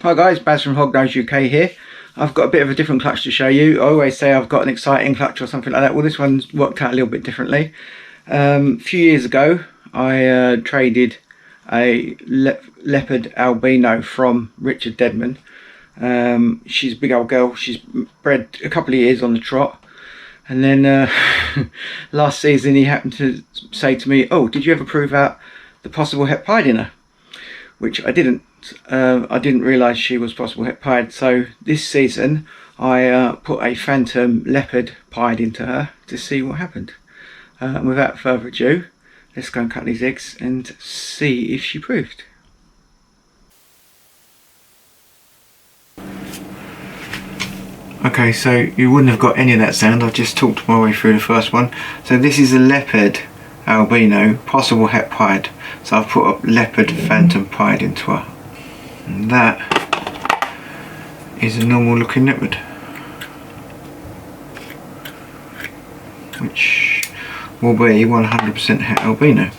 Hi guys, Baz from Hognose UK here. I've got a bit of a different clutch to show you. I always say I've got an exciting clutch or something like that. Well, this one's worked out a little bit differently. A few years ago I traded a Leopard albino from Richard Deadman. She's a big old girl. She's bred a couple of years on the trot, and then last season he happened to say to me, "Oh, did you ever prove out the possible het pied in her?" Which I didn't. I didn't realise she was possible het pied. So this season I put a phantom leopard pied into her to see what happened. And without further ado, let's go and cut these eggs and see if she proved. Okay, so you wouldn't have got any of that sound. I've just talked my way through the first one. So this is a leopard albino, possible het pied. So I've put a leopard phantom pied into her. And that is a normal looking leopard, which will be 100% het albino.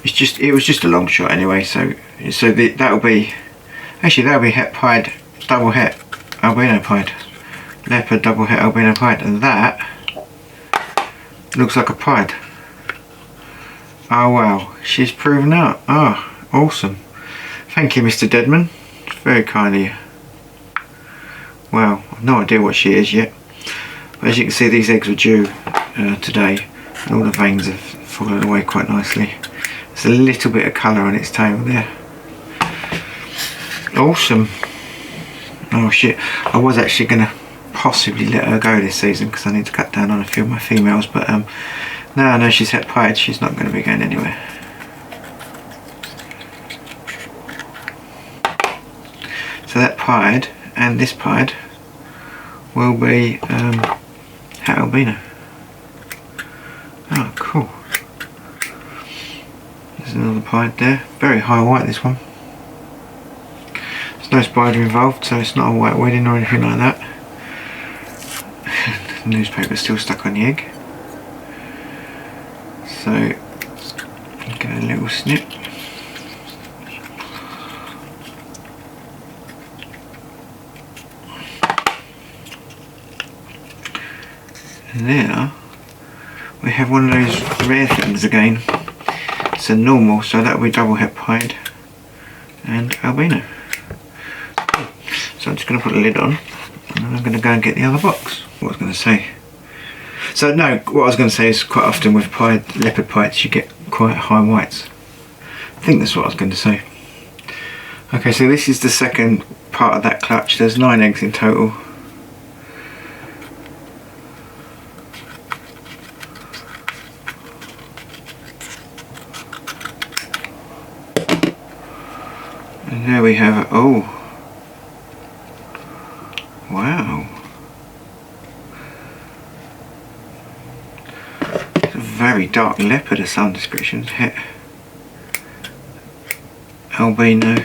It was just a long shot anyway, so that'll be het pied, double het albino pied, leopard double het albino pied, and that looks like a pied. Oh wow, she's proven out. Oh, awesome. Thank you, Mr. Deadman. It's very kind of you. Wow, I've no idea what she is yet. But as you can see, these eggs were due today, and all the veins have fallen away quite nicely. There's a little bit of colour on its tail there. Awesome. Oh shit, I was actually going to possibly let her go this season because I need to cut down on a few of my females, but now I know she's het pied, she's not going to be going anywhere. So that pied and this pied will be het albino. Oh cool. There's another pied there, very high white this one. There's no spider involved, so it's not a white wedding or anything like that. The newspaper's still stuck on the egg, so get a little snip. And there we have one of those rare things again. It's a normal, so that will be double het pied and albino. So I'm just going to put the lid on, and then I'm going to go and get the other box. What I was going to say. So no, what I was going to say is quite often with leopard pieds you get quite high whites. I think that's what I was going to say. Okay, so this is the second part of that clutch. There's 9 eggs in total. And there we have it. Oh, wow. It's a very dark leopard of some descriptions. Het albino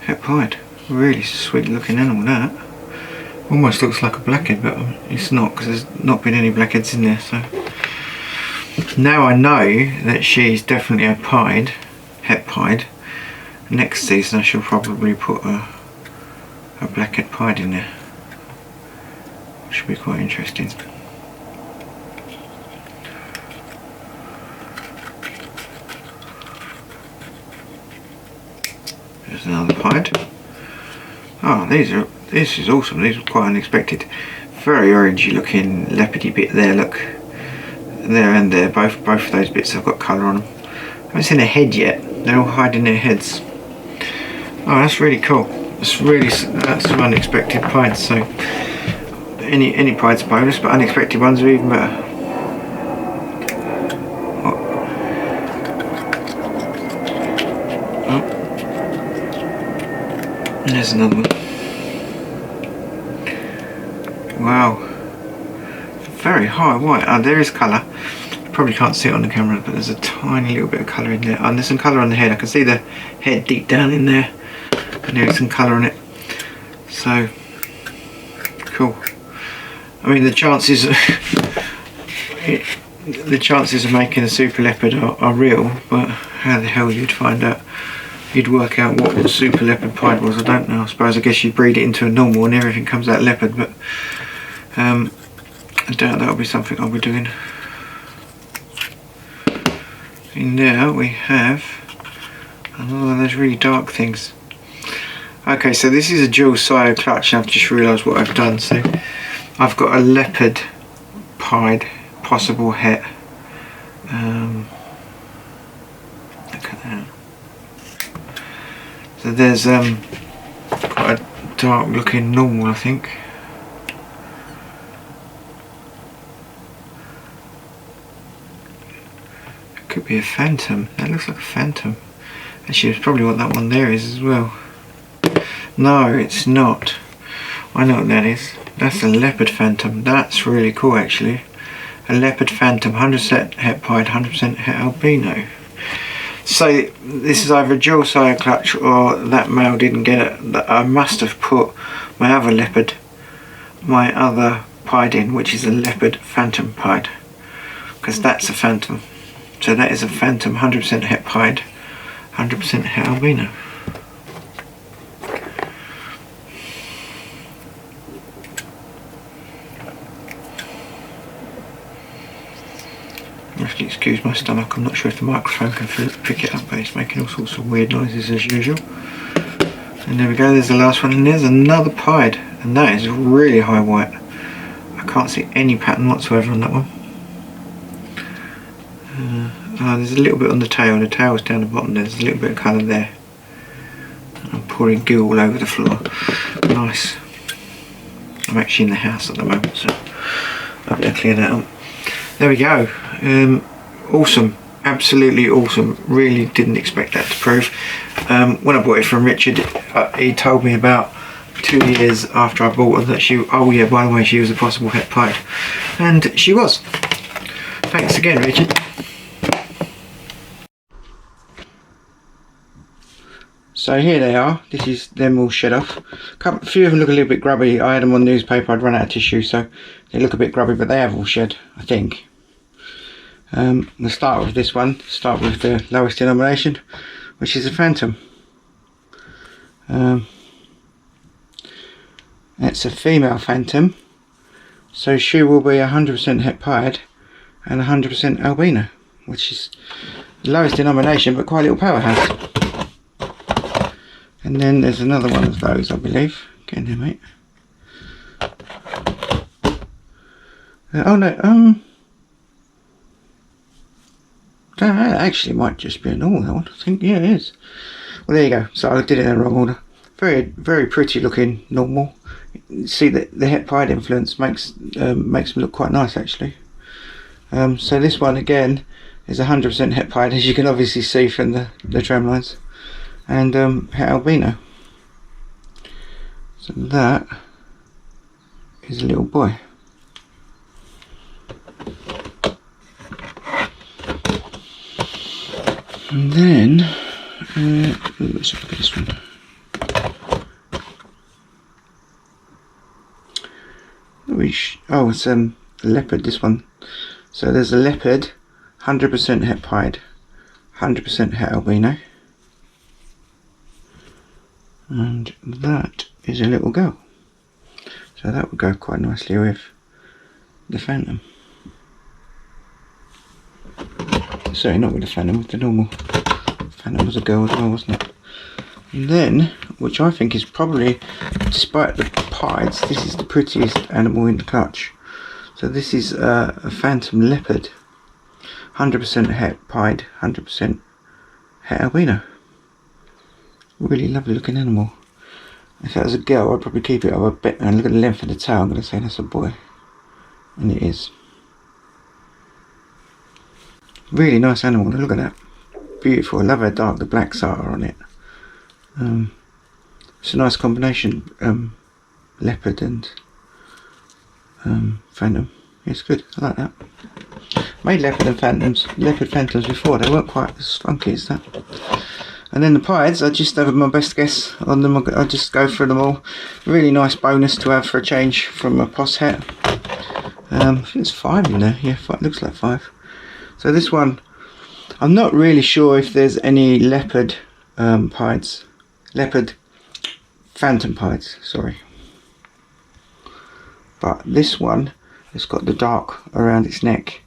het pied. Really sweet looking animal, that. Almost looks like a blackhead, but it's not, because there's not been any blackheads in there. So now I know that she's definitely a pied, het pied. Next season I shall probably put a blackhead pied in there. Should be quite interesting. There's another pied. Oh, this is awesome. These are quite unexpected. Very orangey looking leopardy bit there. Look, there and there. Both of those bits have got colour on them. I haven't seen a head yet. They're all hiding their heads. Oh, that's really cool. That's some unexpected pieds. So any pied's a bonus, but unexpected ones are even better. Oh. And there's another one. Wow. Very high white. Oh, there is colour. Probably can't see it on the camera, but there's a tiny little bit of colour in there. And there's some colour on the head. I can see the head deep down in there. And there's some colour on it. So cool. I mean, the chances the chances of making a super leopard are real, but how the hell you'd find out? You'd work out what the super leopard pied was, I don't know. I guess you'd breed it into a normal and everything comes out leopard, but I doubt that'll be something I'll be doing. And now we have another of those really dark things. Okay, so this is a dual sire clutch, and I've just realised what I've done. So I've got a leopard pied possible het. Look at that. So there's quite a dark looking normal, I think. It could be a phantom. That looks like a phantom. Actually, it's probably what that one there is as well. No, it's not. I know what that is. That's a leopard phantom. That's really cool, actually. A leopard phantom, 100% het pied, 100% het albino. So this is either a dual sire clutch or that male didn't get it. I must have put my other leopard, my other pied in, which is a leopard phantom pied, because that's a phantom. So that is a phantom, 100% het pied, 100% het albino. You have to excuse my stomach, I'm not sure if the microphone can pick it up, but it's making all sorts of weird noises as usual. And there we go, there's the last one, and there's another pied, and that is really high white. I can't see any pattern whatsoever on that one. There's a little bit on the tail's down the bottom, there's a little bit of colour there. I'm pouring goo all over the floor. Nice. I'm actually in the house at the moment, so I better clear that up. There we go. Awesome, absolutely awesome. Really didn't expect that to prove. When I bought it from Richard, he told me about 2 years after I bought her that oh yeah, by the way, she was a possible het pied, and she was. Thanks again, Richard. So here they are. This is them all shed off. A few of them look a little bit grubby. I had them on newspaper, I'd run out of tissue, so they look a bit grubby, but they have all shed, I think. We'll start with this one, start with the lowest denomination, which is a phantom. It's a female phantom, so she will be 100% het pied and 100% albino, which is the lowest denomination but quite a little powerhouse. And then there's another one of those, I believe. Get in there, mate. Oh no, that actually might just be a normal, that one. I think, yeah, it is. Well, there you go. So I did it in the wrong order. Very, very pretty looking normal. See that the het pied influence makes them look quite nice, actually. So this one again is 100% het pied, as you can obviously see from the tram lines, and het albino. So that is a little boy. And then, let's look at this one. Oh, it's a leopard, this one. So there's a leopard, 100% het pied, 100% het albino. And that is a little girl. So that would go quite nicely with the phantom. Sorry, not with the phantom, with the normal. Phantom was a girl as well, wasn't it? And then, which I think is probably, despite the pieds, this is the prettiest animal in the clutch. So this is a phantom leopard, 100% het pied, 100% het albino. Really lovely looking animal. If that was a girl, I'd probably keep it. I would bet, and look at the length of the tail, I'm going to say that's a boy. And it is. Really nice animal, look at that. Beautiful, I love how dark the blacks are on it. It's a nice combination, leopard and phantom. It's good, I like that. Made leopard phantoms before, they weren't quite as funky as that. And then the pieds, I just have my best guess on them. I'll just go through them all. Really nice bonus to have for a change from a poss het. I think it's 5 in there. Yeah, looks like 5. So this one, I'm not really sure if there's any leopard pieds, leopard phantom pieds, sorry. But this one, it's got the dark around its neck,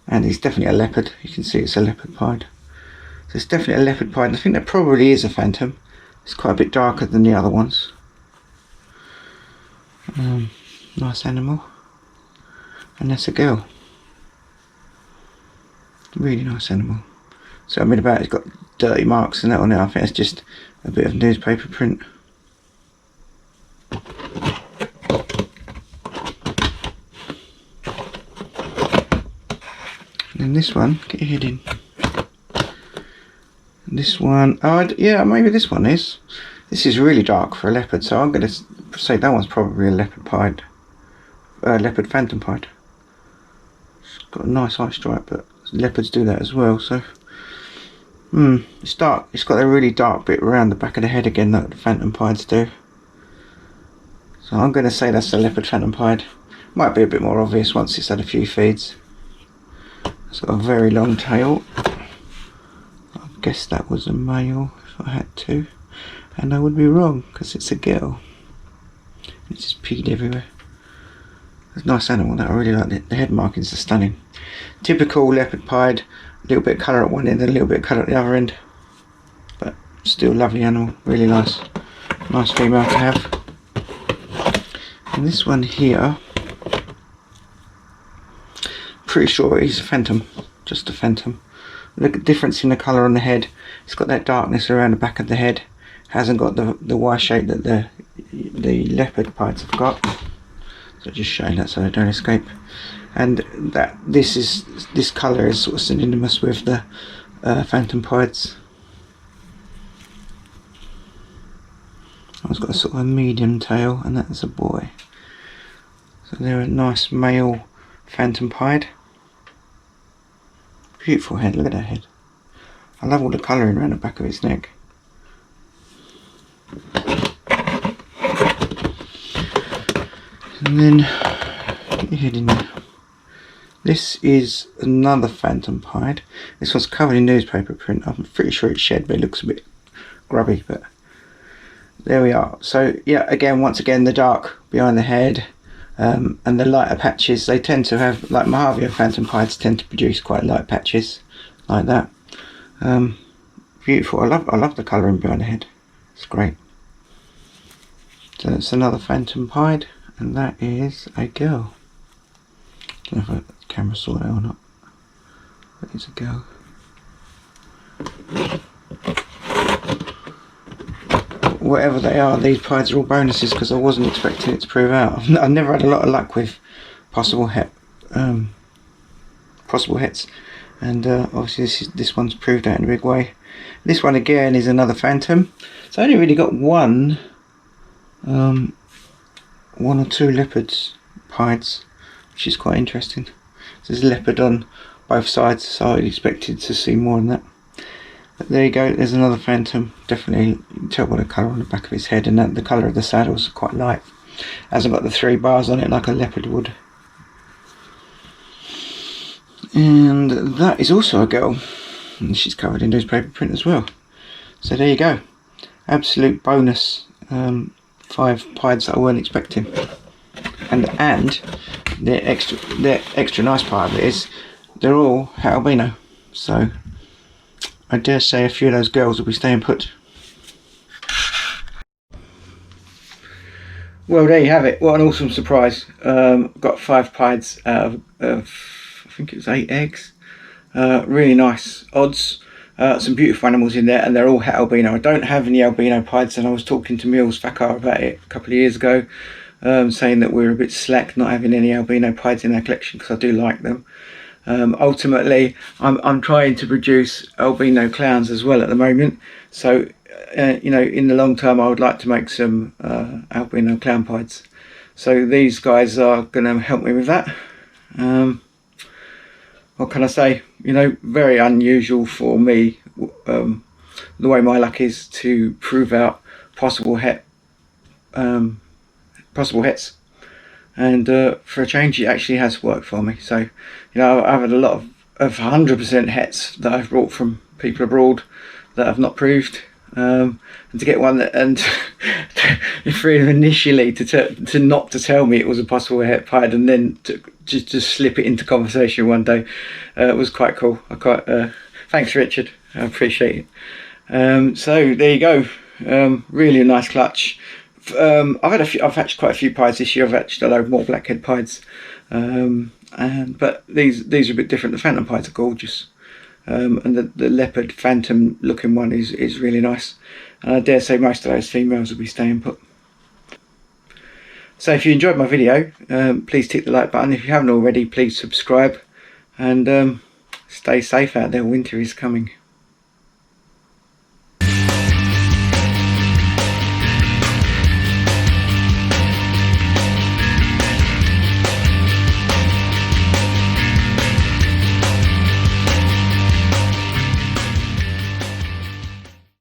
and it's definitely a leopard. You can see it's a leopard pied. So it's definitely a leopard pied. I think that probably is a phantom. It's quite a bit darker than the other ones. Nice animal. And that's a girl. Really nice animal. So I mean, about it's got dirty marks and that on it. I think it's just a bit of newspaper print. And then this one, get your head in. This one, oh yeah, maybe this one is. This is really dark for a leopard, so I'm going to say that one's probably a leopard pied, leopard phantom pied. It's got a nice eye stripe, but leopards do that as well. So, it's dark. It's got a really dark bit around the back of the head again, that the phantom pieds do. So I'm going to say that's a leopard phantom pied. Might be a bit more obvious once it's had a few feeds. It's got a very long tail. I guess that was a male if I had to, and I would be wrong because it's a girl. It's just peed everywhere. It's a nice animal that I really like. The head markings are stunning. Typical leopard pied, a little bit of colour at one end and a little bit of colour at the other end, but still lovely animal, really nice. Nice female to have. And this one here, pretty sure he's a phantom, just a phantom. Look at the difference in the colour on the head. It's got that darkness around the back of the head. Hasn't got the Y shape that the leopard pieds have got. So just showing that so they don't escape. And that this colour is sort of synonymous with the phantom pieds. One's got a sort of a medium tail, and that's a boy. So they're a nice male phantom pied. Beautiful head, look at that head. I love all the colouring around the back of its neck. And then, get your head in there. This is another phantom pied. This one's covered in newspaper print. I'm pretty sure it's shed, but it looks a bit grubby, but there we are. So yeah, once again, the dark behind the head, and the lighter patches. They tend to have, like Mojave phantom pieds tend to produce quite light patches like that. Beautiful. I love the colouring behind the head. It's great. So that's another phantom pied, and that is a girl. I don't know if the camera saw that or not. That is a girl. Whatever they are, these pieds are all bonuses because I wasn't expecting it to prove out. I've never had a lot of luck with possible hets, and obviously this one's proved out in a big way. This one again is another phantom. So I only really got one or two leopards pieds, which is quite interesting. So there's a leopard on both sides, so I expected to see more than that. But there you go, there's another phantom. Definitely, you can tell by the colour on the back of his head, and that the colour of the saddle's quite light. Hasn't got the 3 bars on it like a leopard would. And that is also a girl, and she's covered in newspaper print as well. So there you go, absolute bonus 5 pieds that I weren't expecting. And the extra nice part of it is they're all albino. So I dare say a few of those girls will be staying put. Well, there you have it. What an awesome surprise. Got 5 pieds out of I think it was 8 eggs. Really nice odds. Some beautiful animals in there, and they're all het albino. I don't have any albino pieds, and I was talking to Mills Fakar about it a couple of years ago, saying that we're a bit slack not having any albino pieds in our collection because I do like them. Ultimately, I'm trying to produce albino clowns as well at the moment. So, you know, in the long term, I would like to make some albino clown pieds. So these guys are going to help me with that. What can I say? You know, very unusual for me. The way my luck is to prove out possible hets. and for a change it actually has worked for me. So, you know, I've had a lot of 100% hets that I've brought from people abroad that I've not proved, and to get one that, and for him initially to not to tell me it was a possible het pied, and then to just slip it into conversation one day, was quite cool. Thanks Richard, I appreciate it. So there you go. Really a nice clutch. I've hatched quite a few pieds this year. I've hatched a load more blackhead pieds, but these are a bit different. The phantom pieds are gorgeous, and the leopard phantom looking one is really nice, and I dare say most of those females will be staying put. So if you enjoyed my video, please tick the like button. If you haven't already, please subscribe, and stay safe out there. Winter is coming.